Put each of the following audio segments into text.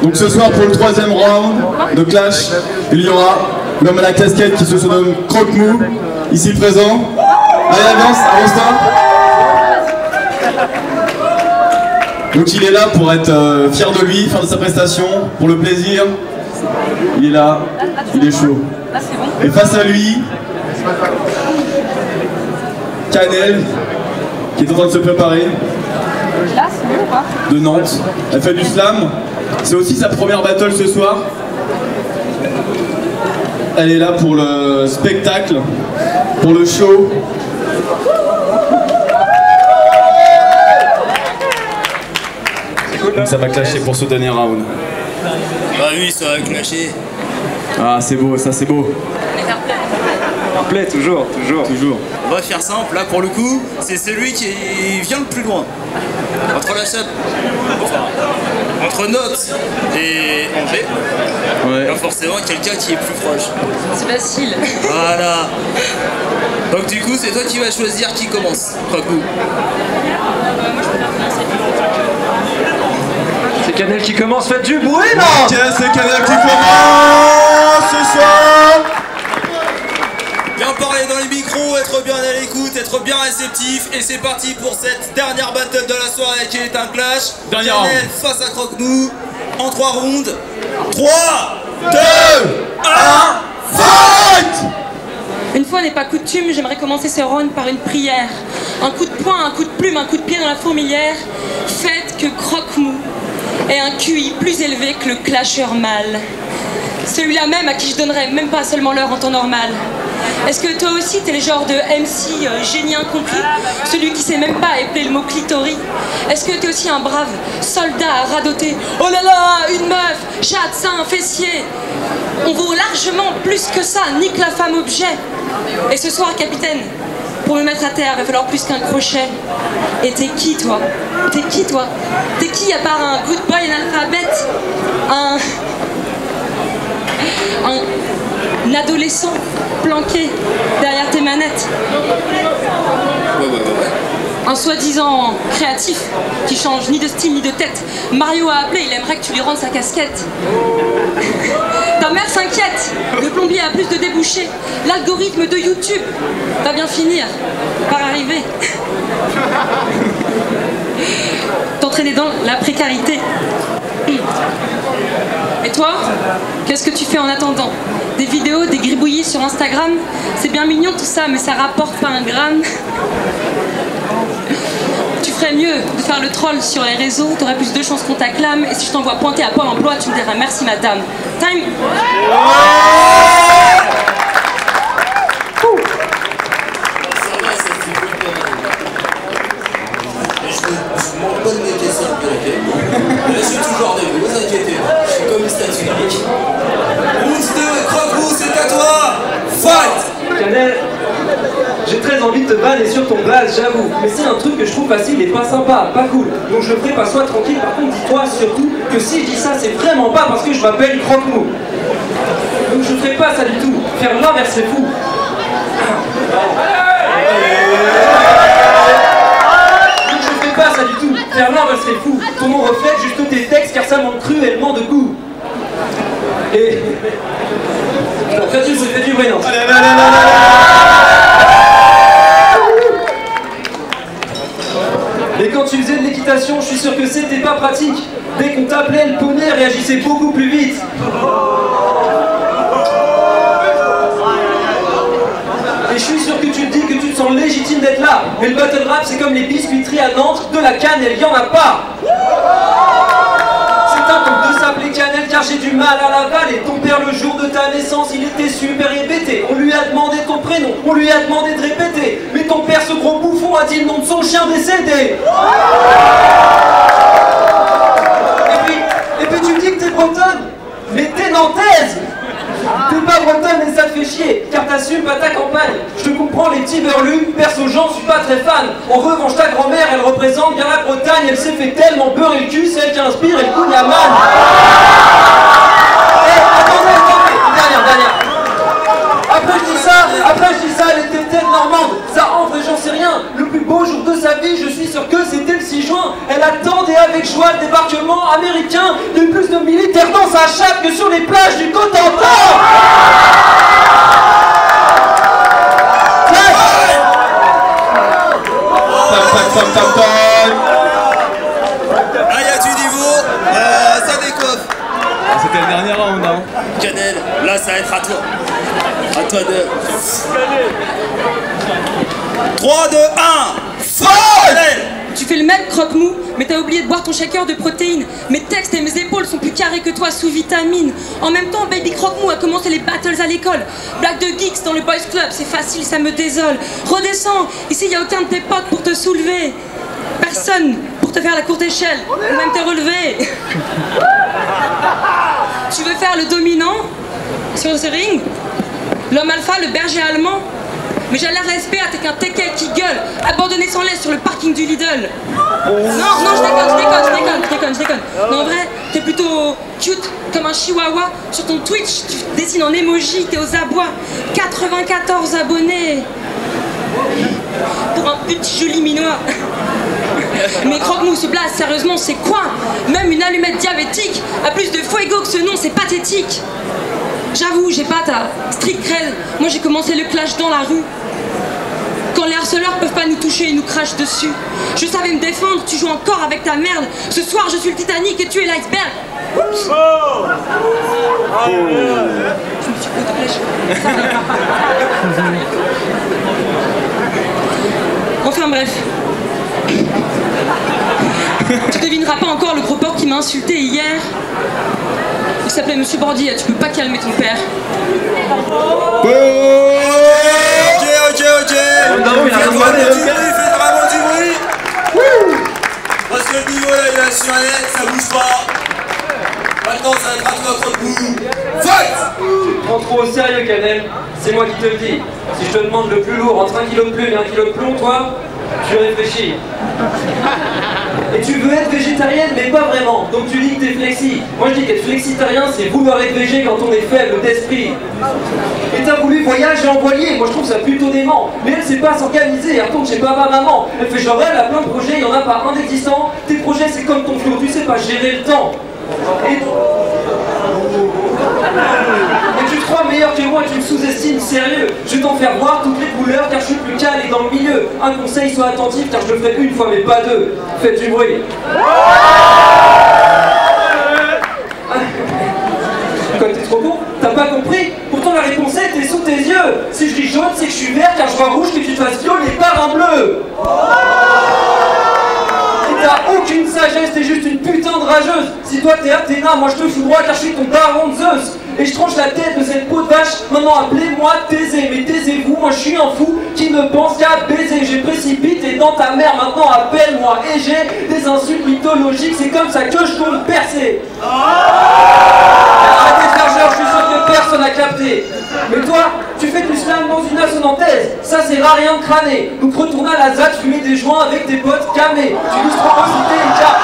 Donc ce soir pour le troisième round de Clash, il y aura l'homme à la casquette qui se surnomme Croque-Mou, ici présent. Allez, avance-toi. Donc il est là pour être fier de lui, fier de sa prestation, pour le plaisir. Il est là, il est chaud. Et face à lui, Canel, qui est en train de se préparer, de Nantes. Elle fait du slam. C'est aussi sa première battle ce soir. Elle est là pour le spectacle, pour le show. Donc ça va clasher pour ce dernier round. Bah oui, ça va clasher. Ah c'est beau, ça c'est beau. Plaît, toujours. On va faire simple, là pour le coup, c'est celui qui vient le plus loin. Entre la chape, entre Nox et Angers, Ouais. il y a forcément quelqu'un qui est plus proche. C'est facile. Voilà. Donc du coup, c'est toi qui vas choisir qui commence. Croque-Mou. C'est Canel qui commence, faites du bruit, non? Ok, c'est Canel qui commence ce soir. Bien parler dans les micros, être bien à l'écoute, être bien réceptif. Et c'est parti pour cette dernière battle de la soirée qui est un clash. Dernier Canel face à Croque-Mou en 3 rounds. 3, 2, 1, fight! Une fois n'est pas coutume, j'aimerais commencer ce round par une prière. Un coup de poing, un coup de plume, un coup de pied dans la fourmilière. Faites que Croque-Mou ait un QI plus élevé que le clasheur mâle. Celui-là même à qui je donnerais même pas seulement l'heure en temps normal. Est-ce que toi aussi t'es le genre de MC génie incompris? Celui qui sait même pas épeler le mot clitoris? Est-ce que t'es aussi un brave soldat à radoter? Oh là là, une meuf, chatte, sein, fessier. On vaut largement plus que ça, nique la femme objet. Et ce soir, capitaine, pour me mettre à terre, il va falloir plus qu'un crochet. Et t'es qui, toi? T'es qui, toi? T'es qui à part un good boy analphabète? Un adolescent planqué derrière tes manettes? Un soi-disant créatif qui change ni de style ni de tête. Mario a appelé, il aimerait que tu lui rendes sa casquette. Ta mère s'inquiète, le plombier a plus de débouchés. L'algorithme de YouTube va bien finir par arriver. T'entraîner dans la précarité. Et toi, qu'est-ce que tu fais en attendant? Des vidéos, des gribouillis sur Instagram? C'est bien mignon tout ça, mais ça rapporte pas un gramme. Tu ferais mieux de faire le troll sur les réseaux, t'aurais plus de chances qu'on t'acclame. Et si je t'envoie pointer à Pôle emploi, tu me diras merci madame. Time. Je suis toujours debout, vous inquiétez pas. Je suis comme une statue grecque. Round 2, Croque-Mou, c'est à toi. Fight! Canel, j'ai très envie de te balader sur ton blaze, j'avoue. Mais c'est un truc que je trouve facile et pas sympa, pas cool. Donc je le ferai pas, sois tranquille. Par contre, dis-toi surtout que si je dis ça, c'est vraiment pas parce que je m'appelle Croque-Mou. Donc je ferai pas ça du tout. Faire l'inverse, c'est fou. Donc je ferai pas ça du tout. Faire l'inverse, c'est fou. Ton nom reflète juste tes textes car ça manque cruellement de goût. Et... Bon, fais-tu, ça fait du bruit, non? Et quand tu faisais de l'équitation, je suis sûr que c'était pas pratique. Dès qu'on t'appelait, le poney réagissait beaucoup plus vite. Et je suis sûr que tu te dis que tu te sens légitime d'être là. Mais le battle rap, c'est comme les biscuiteries à Nantes, de la canne, il y en a pas. C'est un compte de s'appeler Canel car j'ai du mal à l'avaler. Ton père le jour de ta naissance il était super hébété. On lui a demandé ton prénom, on lui a demandé de répéter. Mais ton père ce gros bouffon a dit le nom de son chien décédé. Et puis tu me dis que t'es bretonne, mais t'es nantaise. T'es pas bretonne et ça te fait chier, car t'assumes pas ta campagne. Je te comprends les petits berlus, perso j'en suis pas très fan. En revanche ta grand-mère elle représente bien la Bretagne. Elle s'est fait tellement beurrer le cul, c'est elle qui inspire et le coup Yaman. Attendez, dernière. Après je dis ça, elle était peut-être normande. Ça enfre et j'en sais rien. Le plus beau jour de sa vie oui, je suis sûr que c'était le 6 juin. Elle attendait avec joie le débarquement américain de plus de militaires dans sa chape que sur les plages du Cotentin. Ah, y a du niveau, ça décoiffe. C'était le dernier round, hein. Canel, là ça va être à toi. À toi de... 3, 2, 1, Canel. Tu fais le mec croque-mou, mais t'as oublié de boire ton shaker de protéines. Mes textes et mes épaules sont plus carrés que toi sous vitamine. En même temps, Baby Croque-mou a commencé les battles à l'école. Blague de geeks dans le boys club, c'est facile, ça me désole. Redescends, ici y a aucun de tes potes pour te soulever. Personne pour te faire la courte échelle, ou même te relever. Tu veux faire le dominant sur ce ring? L'homme alpha, le berger allemand? Mais j'ai l'air SPA, t'es qu'un teckel qui gueule, abandonné sans laisse sur le parking du Lidl. Non, je déconne. Non, en vrai, t'es plutôt cute comme un chihuahua. Sur ton Twitch, tu dessines en emoji, t'es aux abois. 94 abonnés. Pour un petit joli minois. Mais croque-mou, ce blast, sérieusement, c'est quoi? Même une allumette diabétique a plus de fuego que ce nom, c'est pathétique. J'avoue, j'ai pas ta street cred. Moi, j'ai commencé le clash dans la rue. Quand les harceleurs peuvent pas nous toucher, ils nous crachent dessus. Je savais me défendre, tu joues encore avec ta merde. Ce soir, je suis le Titanic et tu es l'iceberg. Oups. Je me suis pris de flèche. Enfin bref. Tu devineras pas encore le gros porc qui m'a insulté hier. Il s'appelait Monsieur Bordier, tu peux pas calmer ton père. Ok. Faites vraiment du bruit. Parce que le niveau là il est sur la net, ça bouge pas. Maintenant ça va être à toi contre vous. Fight! Tu te prends trop au sérieux, Canel. C'est moi qui te le dis. Si je te demande le plus lourd entre 1 kg de plume et 1 kg de plomb, toi, tu réfléchis. Et tu veux être végétarienne, mais pas vraiment. Donc tu dis que t'es flexi. Moi je dis qu'être flexitarien, c'est vouloir être végé quand on est faible d'esprit. Et t'as voulu voyager en voilier. Moi je trouve ça plutôt dément. Mais elle sait pas s'organiser. Elle retourne chez papa, maman. Elle fait genre elle a plein de projets, il y en a pas un d'existant. Tes projets c'est comme ton flot, tu sais pas gérer le temps. Et tu te crois meilleur que moi, tu me sous-estimes, sérieux. Je vais t'en faire voir toutes les couleurs car je suis plus calé dans le milieu. Un conseil, sois attentif car je le ferai une fois mais pas deux. Faites du bruit. Quoi, t'es trop con? T'as pas compris? Pourtant la réponse est, t'es sous tes yeux. Si je dis jaune, c'est que je suis vert car je vois rouge que tu te fasses violer par un bleu. T'as aucune sagesse, t'es juste une putain de rageuse. Si toi t'es Athéna, moi je te fous droit car je suis ton daron de Zeus. Et je tranche la tête de cette peau de vache. Maintenant appelez-moi Thésée. Mais taisez-vous, moi je suis un fou qui ne pense qu'à baiser. J'ai précipité dans ta mère, maintenant appelle-moi. Et j'ai des insultes mythologiques, c'est comme ça que je compte percer. Arrêtez de faire genre, je suis sûr que personne n'a capté. Mais toi, tu fais du slam dans une assonantaise. Ça c'est rare rien de crâner. Donc retourne à la ZAD, fumer des joints avec tes potes camés. Tu nous trop citer et cap.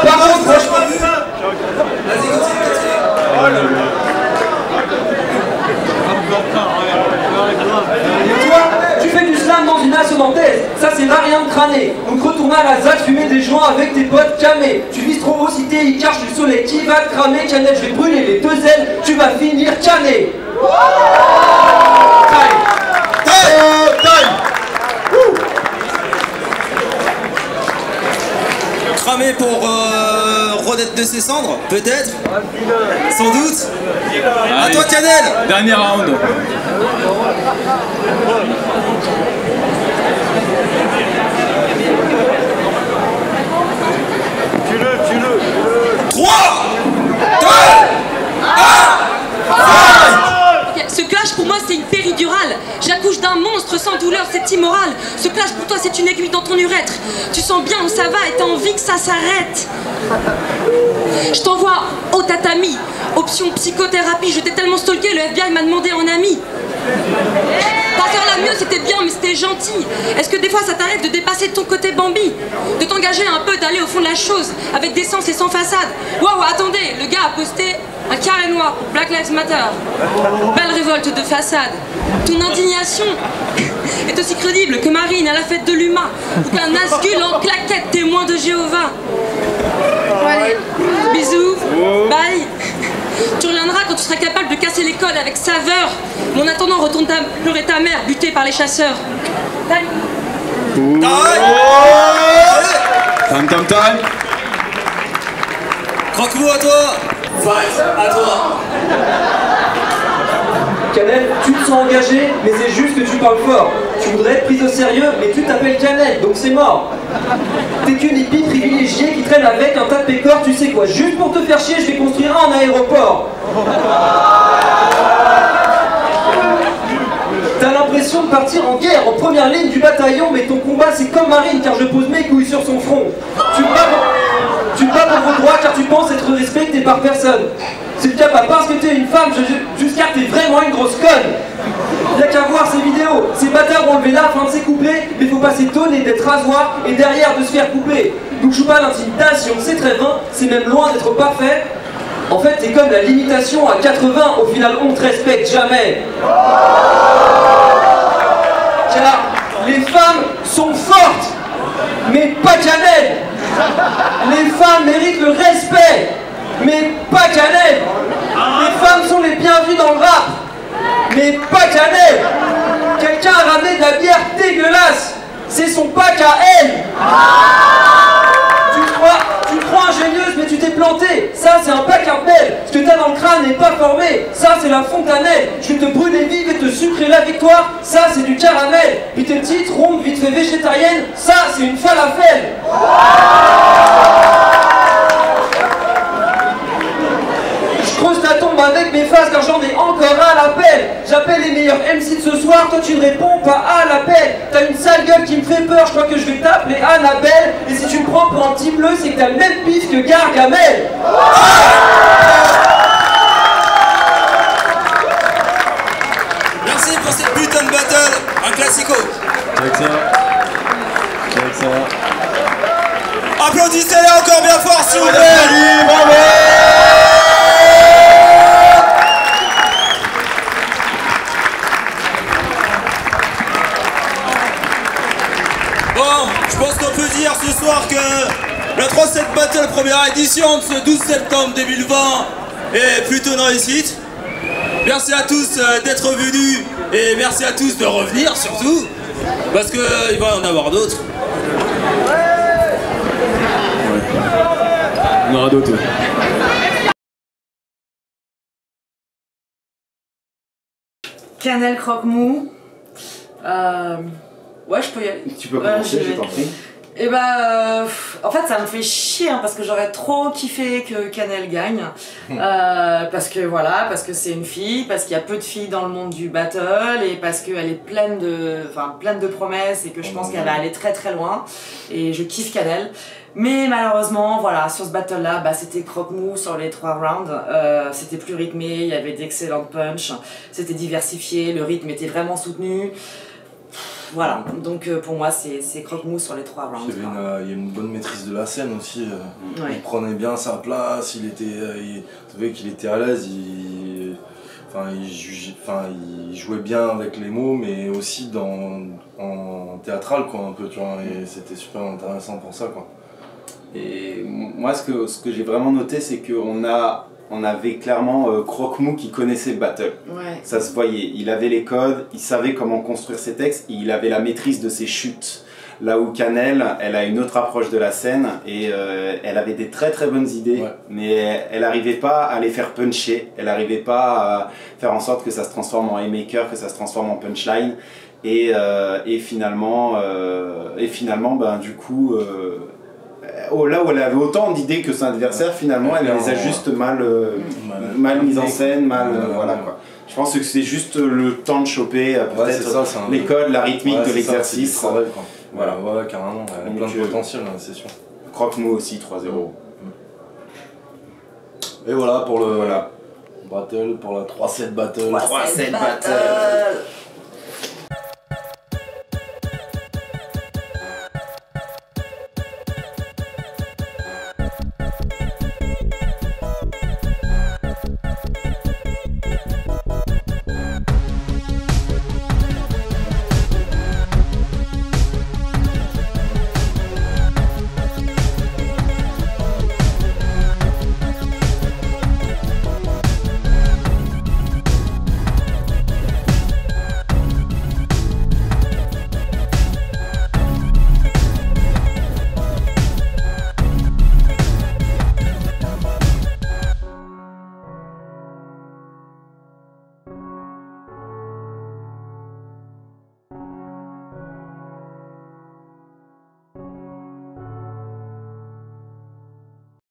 Par contre, franchement... Vas-y, continue. Et toi, tu fais du slam dans une assonantaise. Ça c'est rare rien de crâner. Donc retourne à la ZAD, fumer des joints avec tes potes camés. Tu vises trop haut, cité, il cache le soleil qui va te cramer. Canel, je vais brûler les deux ailes, tu vas finir cané. Cramé pour renaître de ses cendres, peut-être? Sans doute. À toi, Canel. Dernier round. Tue-le. 3, 2, 1. Ce clash pour moi c'est une péridurale. J'accouche d'un monstre sans douleur, c'est immoral. Ce clash pour toi c'est une aiguille dans ton urètre. Tu sens bien où ça va et t'as envie que ça s'arrête. Je t'envoie au tatami, option psychothérapie. Je t'ai tellement stalké, le FBI m'a demandé en ami. Ta faire la mieux c'était bien mais c'était gentil. Est-ce que des fois ça t'arrive de dépasser ton quotidien? côté Bambi, de t'engager un peu, d'aller au fond de la chose, avec décence et sans façade. Waouh, attendez, le gars a posté un carré noir pour Black Lives Matter. Belle révolte de façade. Ton indignation est aussi crédible que Marine à la fête de l'humain, ou qu'un Nazgûl en claquette témoin de Jéhovah. Allez, bisous, bye. Tu reviendras quand tu seras capable de casser les codes avec saveur. Mais en attendant, retourne pleurer ta mère, butée par les chasseurs. Time, time, time. Croque-mou à toi. Fight à toi. Canel, tu te sens engagé, mais c'est juste que tu parles fort. Tu voudrais être prise au sérieux, mais tu t'appelles Canel, donc c'est mort. T'es qu'une hippie privilégiée qui traîne avec un tas de pécores, tu sais quoi. Juste pour te faire chier, je vais construire un aéroport. T'as l'impression de partir en guerre, en première ligne du bataillon, mais ton combat c'est comme Marine, car je pose mes couilles sur son front. Tu te bats pour vos droits car tu penses être respecté par personne. C'est le cas pas parce que t'es une femme, juste car t'es vraiment une grosse conne. Y'a qu'à voir ces vidéos, ces bâtards ont levé la fin de ses couplets, mais faut pas s'étonner d'être rasoir et derrière de se faire couper. Donc je joue pas l'intimidation, c'est très vain, c'est même loin d'être parfait. En fait t'es comme la limitation à 80, au final on te respecte jamais. Car les femmes sont fortes, mais pas Canel. Les femmes méritent le respect, mais pas Canel. Les femmes sont les bienvenues dans le rap, mais pas Canel. Quelqu'un a ramené de la bière dégueulasse, c'est son pack à elle. Tu te crois ingénieuse, mais tu t'es planté. Ça c'est un pack à pelle. Ce que t'as dans le crâne n'est pas formé. Ça c'est la fontanelle. Je vais te brûler vive et te sucrer la victoire. Ça c'est du caramel. Puis tes petites rondes vite fait végétariennes. Ça c'est une falafel. Je creuse ta tombe avec mes faces car j'en ai encore à l'appel. J'appelle les meilleurs MC de ce soir, toi tu ne réponds pas à l'appel. T'as une sale gueule qui me fait peur, je crois que je vais t'appeler Annabelle. Et si tu me prends pour un petit bleu, c'est que t'as le même pif que Gargamel. Merci pour cette putain de battle, un classico. Avec ça. Avec ça. Applaudissez-les encore bien fort s'il vous plaît. Allez, bravo. Bon, je pense qu'on peut dire ce soir que la 3-7 Battle première édition de ce 12 septembre 2020 est plutôt une réussite. Merci à tous d'être venus et merci à tous de revenir surtout, parce qu'il va y en avoir d'autres. On aura d'autres. Canel croque-mou. Ouais, je peux y aller. Tu peux commencer, je t'en prie. Et bah, en fait, ça me fait chier hein, parce que j'aurais trop kiffé que Canel gagne. Parce que voilà, parce que c'est une fille, parce qu'il y a peu de filles dans le monde du battle et parce qu'elle est pleine de promesses et que je pense qu'elle va aller très très loin. Et je kiffe Canel. Mais malheureusement, voilà, sur ce battle-là, bah, c'était croque-mou sur les 3 rounds. C'était plus rythmé, il y avait d'excellentes punch, c'était diversifié, le rythme était vraiment soutenu. Voilà, donc pour moi c'est croque-mou sur les 3 rounds. Il y a une bonne maîtrise de la scène aussi. Ouais. Il prenait bien sa place, vous savez qu'il était à l'aise, il jouait bien avec les mots, mais aussi en théâtral quoi, un peu, tu vois, et c'était super intéressant pour ça quoi. Et moi, ce que j'ai vraiment noté, c'est qu'on avait clairement Croque-Mou qui connaissait le battle. Ouais. Ça se voyait. Il avait les codes, il savait comment construire ses textes, et il avait la maîtrise de ses chutes. Là où Canel, elle a une autre approche de la scène, et elle avait des très très bonnes idées, ouais. Mais elle n'arrivait pas à les faire puncher, elle n'arrivait pas à faire en sorte que ça se transforme en haymaker, que ça se transforme en punchline. Et finalement, ben, du coup... là où elle avait autant d'idées que son adversaire, finalement elle les a juste mal mises en scène, voilà quoi. Je pense que c'est juste le temps de choper peut-être les codes, la rythmique de l'exercice. Voilà, carrément, elle a plein de potentiel, c'est sûr. Croque-Mou aussi, 3-0. Et voilà pour le battle, pour la 3-7 battle. 3-7 battle.